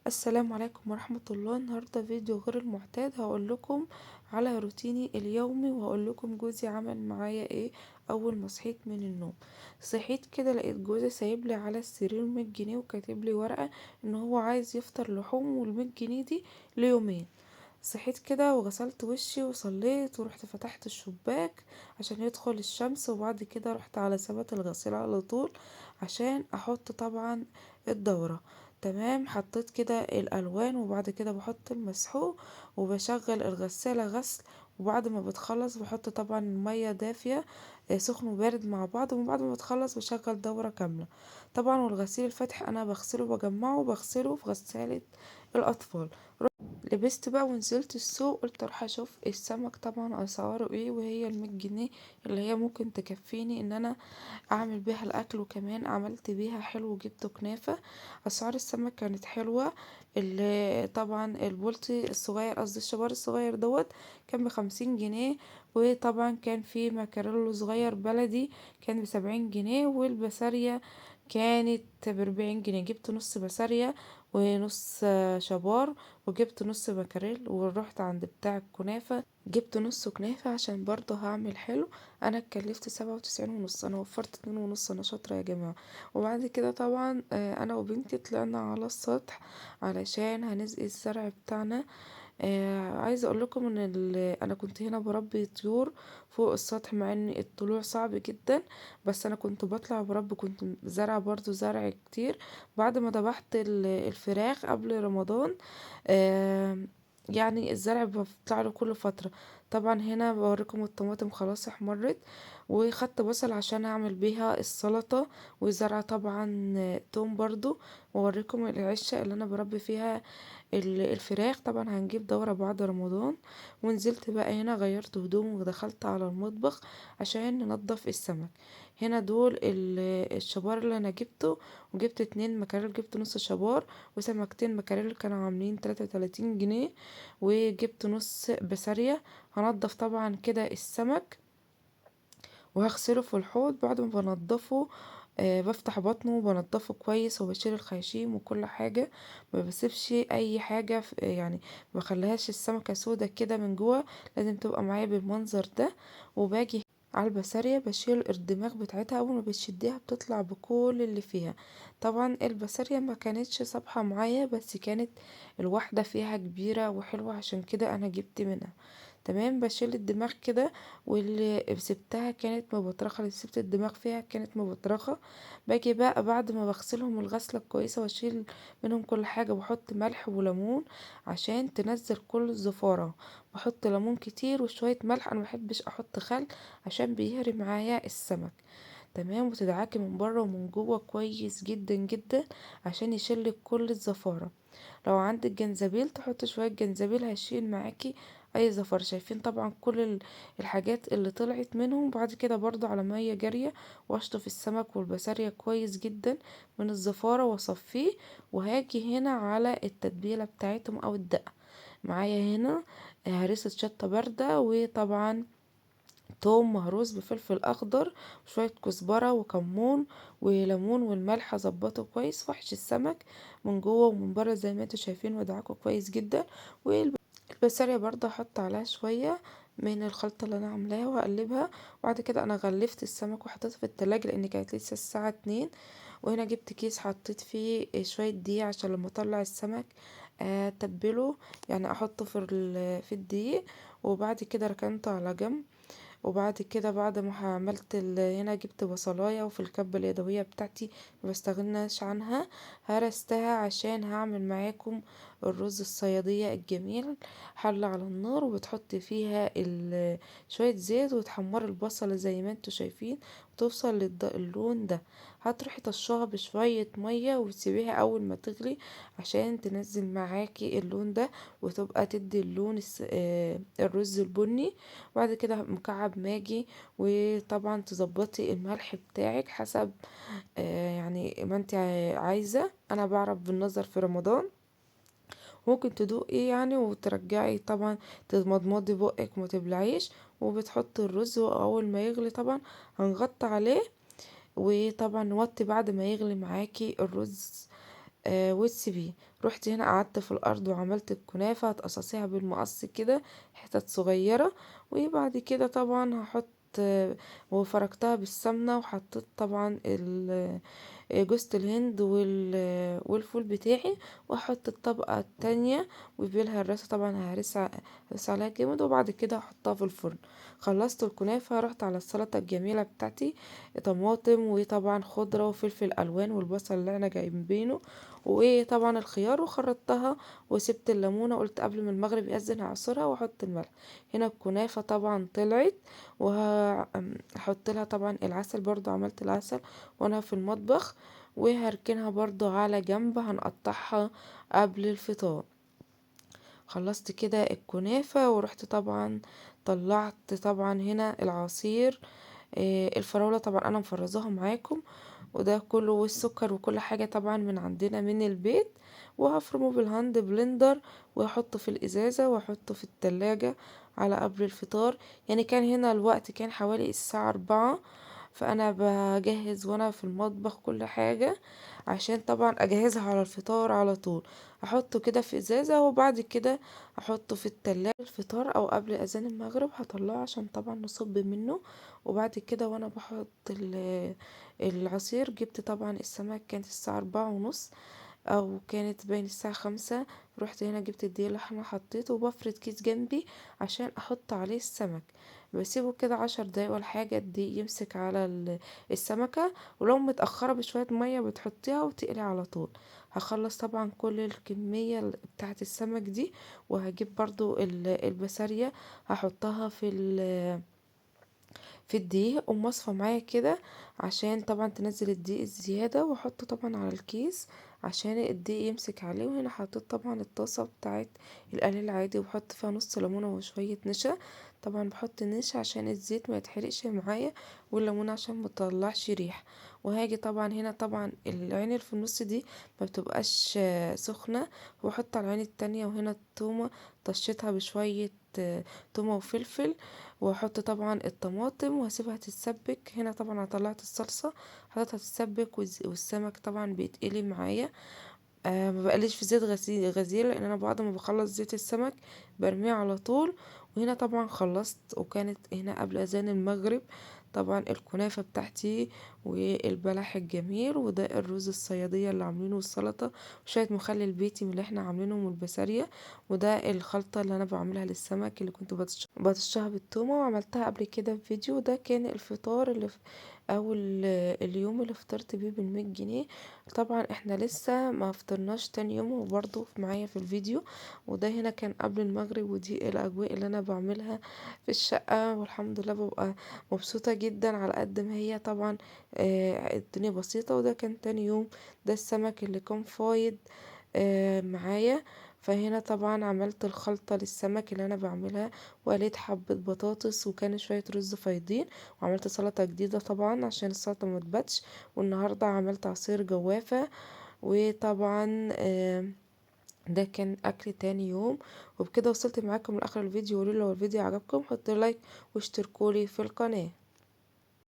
السلام عليكم ورحمة الله. النهاردة فيديو غير المعتاد، هقول لكم على روتيني اليومي وهقول لكم جوزي عمل معايا ايه. اول ما صحيت من النوم، صحيت كده لقيت جوزي سايب لي على السرير 100 جنيه وكاتب لي ورقة ان هو عايز يفطر لحوم، والمية جنيه دي ليومين. صحيت كده وغسلت وشي وصليت ورحت فتحت الشباك عشان يدخل الشمس، وبعد كده رحت على ثبت الغسيل على طول عشان احط طبعا الدورة. تمام، حطيت كده الالوان وبعد كده بحط المسحوق وبشغل الغسالة غسل. وبعد ما بتخلص بحط طبعا المية دافية، سخن وبارد مع بعض، وبعد ما بتخلص بشغل دورة كاملة طبعا. والغسيل الفتح انا بغسله بجمعه وبغسله في غسالة الاطفال. لبست بقى ونزلت السوق، قلت اروح اشوف السمك طبعا اسعاره ايه، وهي المية جنيه اللي هي ممكن تكفيني ان انا اعمل بيها الاكل. وكمان عملت بيها حلو وجبت كنافة. اسعار السمك كانت حلوة. اللي طبعا البولتي الصغير، قصدي الشبار الصغير دوت، كان ب50 جنيه. وطبعا كان في مكاريلو صغير بلدي كان ب70 جنيه. والبسارية كانت ب40 جنيه. جبت نص بسارية ونص شبار، وجبت نص مكاريل. ورحت عند بتاع الكنافة جبت نص كنافة عشان برضه هعمل حلو. انا اتكلفت 97 ونص، انا وفرت 2 ونص، انا شاطرة يا جماعة. وبعد كده طبعا انا وبنتي طلعنا على السطح علشان هنسقي الزرع بتاعنا. عايزه اقول لكم ان انا كنت هنا بربي طيور فوق السطح، مع ان الطلوع صعب جدا، بس انا كنت بطلع بربي. كنت زرع برضو زرع كتير بعد ما ذبحت الفراخ قبل رمضان. آه يعني الزرع بيطلع له كل فترة. طبعا هنا بوريكم الطماطم خلاص احمرت، وخدت بصل عشان اعمل بيها السلطة. وزرع طبعا توم برضو. واوريكم العشة اللي انا بربي فيها الفراخ. طبعا هنجيب دورة بعد رمضان. ونزلت بقى هنا غيرت هدوم ودخلت على المطبخ عشان ننضف السمك. هنا دول الشبار اللي انا جبته. وجبت 2 مكاريل، جبت نص شبار وسمكتين مكاريل كانوا عاملين 33 جنيه. وجبت نص بسارية. هنضف طبعا كده السمك وهغسله في الحوض. بعد ما بنضفه بفتح بطنه وبنضفه كويس وبشيل الخياشيم وكل حاجة. ما بسيبش اي حاجة يعني ما بخليهاش السمكة سودا كده من جوه، لازم تبقى معايا بالمنظر ده. وباجي على البسارية بشيل الدماغ بتاعتها، اول ما بتشديها بتطلع بكل اللي فيها. طبعا البسارية ما كانتش صابحة معايا، بس كانت الواحدة فيها كبيرة وحلوة عشان كده انا جبت منها. تمام، بشيل الدماغ كده. واللي سبتها كانت مبطرخة، اللي سبت الدماغ فيها كانت مبطرخة. باجي بقى بعد ما بغسلهم الغسلة كويسة واشيل منهم كل حاجة، بحط ملح وليمون عشان تنزل كل الزفارة. بحط ليمون كتير وشوية ملح، انا مبحبش احط خل عشان بيهري معايا السمك. تمام، وتدعكي من بره ومن جوه كويس جدا جدا عشان يشيل كل الزفارة. لو عندك جنزبيل تحط شوية جنزبيل هيشيل معاكي اي زفر. شايفين طبعا كل الحاجات اللي طلعت منهم. بعد كده برضو على مية جارية واشطف السمك والبسارية كويس جدا من الزفارة واصفيه. وهاجي هنا على التتبيلة بتاعتهم او الدقة. معايا هنا هريسة شطة باردة، وطبعا توم مهروس بفلفل اخضر وشوية كزبرة وكمون وليمون والملح. اظبطه كويس واحشي السمك من جوه ومن بره زي ما انتوا شايفين وادعكه كويس جدا. والبسارية برضه احط عليها شوية من الخلطة اللي انا عاملاها واقلبها. وبعد كده انا غلفت السمك وحطيته في التلاجة لان كانت لسه الساعة 2. وهنا جبت كيس حطيت فيه شوية دقيق عشان لما اطلع السمك اتبله، يعني احطه في الدقيق. وبعد كده ركنته على جنب. وبعد كده بعد ما عملت هنا جبت بصلاية، وفي الكبة اليدوية بتاعتي ما بستغناش عنها هرستها عشان هعمل معاكم الرز الصيادية الجميل. حلة على النار وبتحط فيها شوية زيت وتحمر البصل زي ما انتوا شايفين وتوصل اللون ده. هتروحي طشاها بشوية مية وتسيبيها اول ما تغلي عشان تنزل معاكي اللون ده وتبقى تدي اللون الرز البني. وبعد كده مكعب ماجي. وطبعا تظبطي الملح بتاعك حسب يعني ما انت عايزة. انا بعرف بالنظر في رمضان. ممكن تدوقي يعني وترجعي طبعا تمضمضي بقك وما تبلعيش. وبتحطي الرز واول ما يغلي طبعا هنغطي عليه. وطبعا نوطي بعد ما يغلي معاكي الرز وتسيبيه. رحت هنا قعدت في الارض وعملت الكنافة، هتقصصيها بالمقص كده حتت صغيرة. وبعد كده طبعا هحط وفركتها بالسمنة، وحطيت طبعا جوزة الهند والفول بتاعي، واحط الطبقة التانية وبيلها الراسة طبعا هرس عليها جامد، وبعد كده هحطها في الفرن. خلصت الكنافة رحت على السلطة الجميلة بتاعتي، طماطم وطبعا خضرة وفلفل الوان والبصل اللي احنا جايبينه، وطبعا الخيار، وخرطتها وسبت الليمونة، قلت قبل ما المغرب يأذن هعصرها واحط الملح. هنا الكنافة طبعا طلعت، وهحط لها طبعا العسل، برضو عملت العسل وانا في المطبخ، وهركنها برضو على جنب هنقطعها قبل الفطار. خلصت كده الكنافة ورحت طبعا طلعت طبعا هنا العصير، الفراولة طبعا انا مفرزاها معاكم، وده كله والسكر وكل حاجة طبعا من عندنا من البيت، وهفرمه بالهاند بلندر، واحطه في الازازة واحطه في التلاجة على قبل الفطار. يعني كان هنا الوقت كان حوالي الساعة 4، فانا بجهز وانا في المطبخ كل حاجة عشان طبعا اجهزها على الفطار على طول. احطه كده في ازازة، وبعد كده احطه في التلاجة الفطار او قبل اذان المغرب هطلعه عشان طبعا نصب منه. وبعد كده وانا بحط العصير، جبت طبعا السمك، كانت الساعة 4:30 او كانت باين الساعة 5. رحت هنا جبت الدقيق اللحمة حطيته، وبفرد كيس جنبي عشان احط عليه السمك. بسيبه كده 10 دقايق ولا حاجة، الدقيق يمسك على السمكة، ولو متأخرة بشوية مية بتحطيها وتقلي على طول. هخلص طبعا كل الكمية بتاعة السمك دي، وهجيب برضو البسارية هحطها في الدقيق ومصفى معايا كده، عشان طبعا تنزل الدقيق الزيادة، واحطه طبعا على الكيس عشان الدقيق يمسك عليه. وهنا حطيت طبعا الطاسة بتاعت القلي العادي، وبحط فيها نص ليمونة وشوية نشا. طبعا بحط نشا عشان الزيت ما يتحرقش معايا، والليمونة عشان ما تطلعش ريح. وهاجي طبعا هنا طبعا العين اللي في النص دي ما بتبقاش سخنة، وبحط على العين التانية. وهنا التومة طشيتها بشوية تومة وفلفل، واحط طبعا الطماطم واسيبها تتسبك. هنا طبعا انا طلعت الصلصه حطيتها تتسبك، والسمك طبعا بيتقلي معايا. ما بقليش في زيت غزير، لان انا بعد ما بخلص زيت السمك برميه على طول. وهنا طبعا خلصت، وكانت هنا قبل اذان المغرب طبعا الكنافة بتاعتي والبلح الجميل، وده الرز الصيادية اللي عاملينه، والسلطة، وشوية مخلل بيتي من اللي احنا عاملينه من البسارية، وده الخلطة اللي انا بعملها للسمك اللي كنت بطشها بالثومة، وعملتها قبل كده في فيديو. وده كان الفطار اللي في اول اليوم اللي فطرت بيه ب100 جنيه. طبعا احنا لسه ما فطرناش تاني يوم، وبرضه معايا في الفيديو. وده هنا كان قبل المغرب، ودي الاجواء اللي انا بعملها في الشقة، والحمد لله ببقى مبسوطة جدا على قد ما هي طبعا الدنيا بسيطة. وده كان تاني يوم، ده السمك اللي كان فايض معايا. فهنا طبعا عملت الخلطة للسمك اللي انا بعملها، وقليت حبة بطاطس، وكان شوية رز فايضين، وعملت سلطة جديدة طبعا عشان السلطة ما تباتش. والنهاردة عملت عصير جوافة. وطبعا ده كان اكل تاني يوم. وبكده وصلت معاكم لاخر الفيديو. قولوا لو الفيديو عجبكم حطوا لايك واشتركوا لي في القناة.